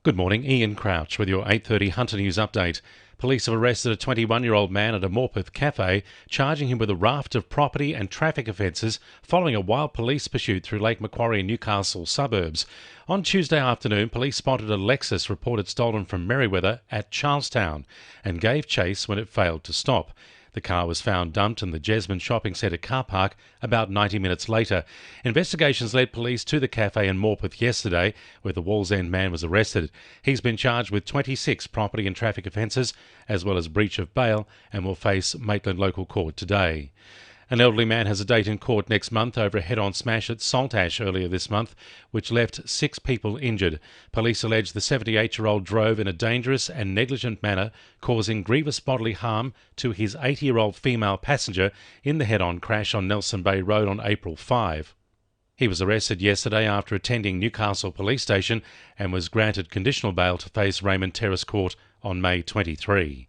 Good morning, Ian Crouch with your 8:30 Hunter News update. Police have arrested a 21-year-old man at a Morpeth cafe, charging him with a raft of property and traffic offences following a wild police pursuit through Lake Macquarie and Newcastle suburbs. On Tuesday afternoon, police spotted a Lexus reported stolen from Merriweather at Charlestown and gave chase when it failed to stop. The car was found dumped in the Jesmond Shopping Centre car park about 90 minutes later. Investigations led police to the cafe in Morpeth yesterday, where the Wallsend man was arrested. He's been charged with 26 property and traffic offences, as well as breach of bail, and will face Maitland Local Court today. An elderly man has a date in court next month over a head-on smash at Saltash earlier this month, which left 6 people injured. Police allege the 78-year-old drove in a dangerous and negligent manner, causing grievous bodily harm to his 80-year-old female passenger in the head-on crash on Nelson Bay Road on April 5. He was arrested yesterday after attending Newcastle Police Station and was granted conditional bail to face Raymond Terrace Court on May 23.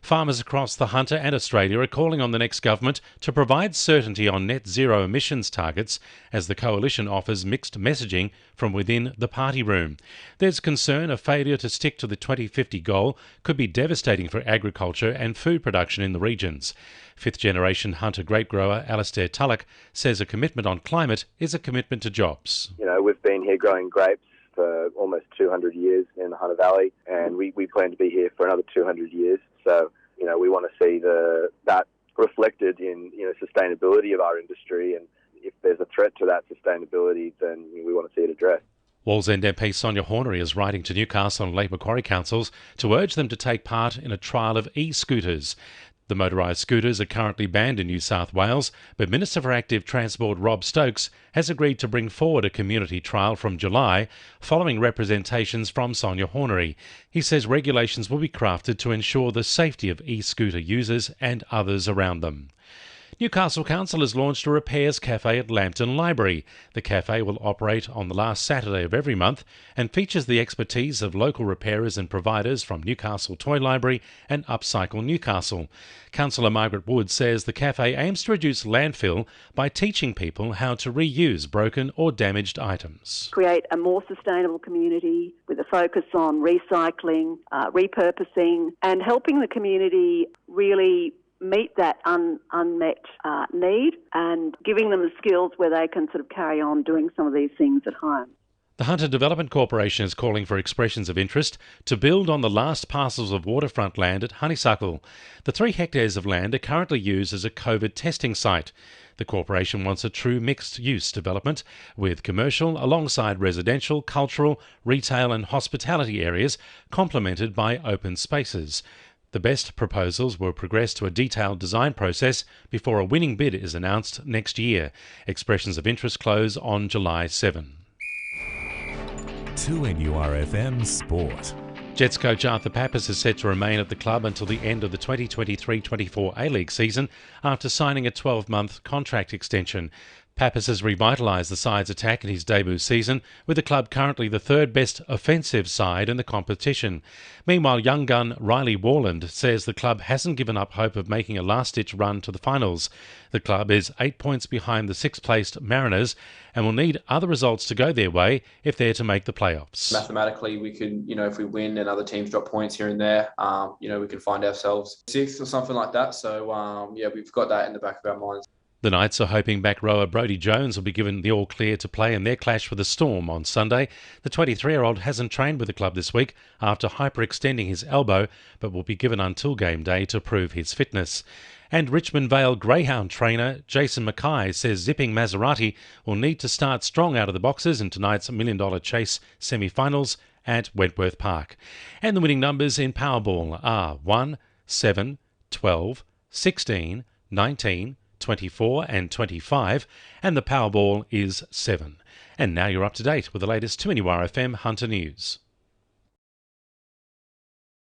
Farmers across the Hunter and Australia are calling on the next government to provide certainty on net zero emissions targets as the coalition offers mixed messaging from within the party room. There's concern a failure to stick to the 2050 goal could be devastating for agriculture and food production in the regions. Fifth-generation Hunter grape grower Alastair Tulloch says a commitment on climate is a commitment to jobs. We've been here growing grapes for almost 200 years in the Hunter Valley, and we plan to be here for another 200 years. So, we want to see that reflected in, sustainability of our industry. And if there's a threat to that sustainability, then we want to see it addressed. Wallsend MP Sonia Hornery is writing to Newcastle and Lake Macquarie councils to urge them to take part in a trial of e-scooters. The motorised scooters are currently banned in New South Wales, but Minister for Active Transport Rob Stokes has agreed to bring forward a community trial from July, following representations from Sonia Hornery. He says regulations will be crafted to ensure the safety of e-scooter users and others around them. Newcastle Council has launched a repairs cafe at Lambton Library. The cafe will operate on the last Saturday of every month and features the expertise of local repairers and providers from Newcastle Toy Library and Upcycle Newcastle. Councillor Margaret Wood says the cafe aims to reduce landfill by teaching people how to reuse broken or damaged items. Create a more sustainable community with a focus on recycling, repurposing, and helping the community really meet that unmet need and giving them the skills where they can sort of carry on doing some of these things at home. The Hunter Development Corporation is calling for expressions of interest to build on the last parcels of waterfront land at Honeysuckle. The 3 hectares of land are currently used as a COVID testing site. The corporation wants a true mixed-use development with commercial alongside residential, cultural, retail and hospitality areas complemented by open spaces. The best proposals will progress to a detailed design process before a winning bid is announced next year. Expressions of interest close on July 7. 2NURFM Sport. Jets coach Arthur Pappas is set to remain at the club until the end of the 2023-24 A-League season after signing a 12-month contract extension. Pappas has revitalised the side's attack in his debut season, with the club currently the third best offensive side in the competition. Meanwhile, young gun Riley Warland says the club hasn't given up hope of making a last-ditch run to the finals. The club is 8 points behind the 6th-placed Mariners and will need other results to go their way if they're to make the playoffs. Mathematically, we could, if we win and other teams drop points here and there, we could find ourselves 6th or something like that. So, we've got that in the back of our minds. The Knights are hoping back rower Brodie Jones will be given the all-clear to play in their clash with the Storm on Sunday. The 23-year-old hasn't trained with the club this week after hyperextending his elbow, but will be given until game day to prove his fitness. And Richmond Vale Greyhound trainer Jason Mackay says Zipping Maserati will need to start strong out of the boxes in tonight's $1 Million Chase semi-finals at Wentworth Park. And the winning numbers in Powerball are 1, 7, 12, 16, 19, 24 and 25, and the Powerball is 7. And now you're up to date with the latest 2NURFM Hunter News.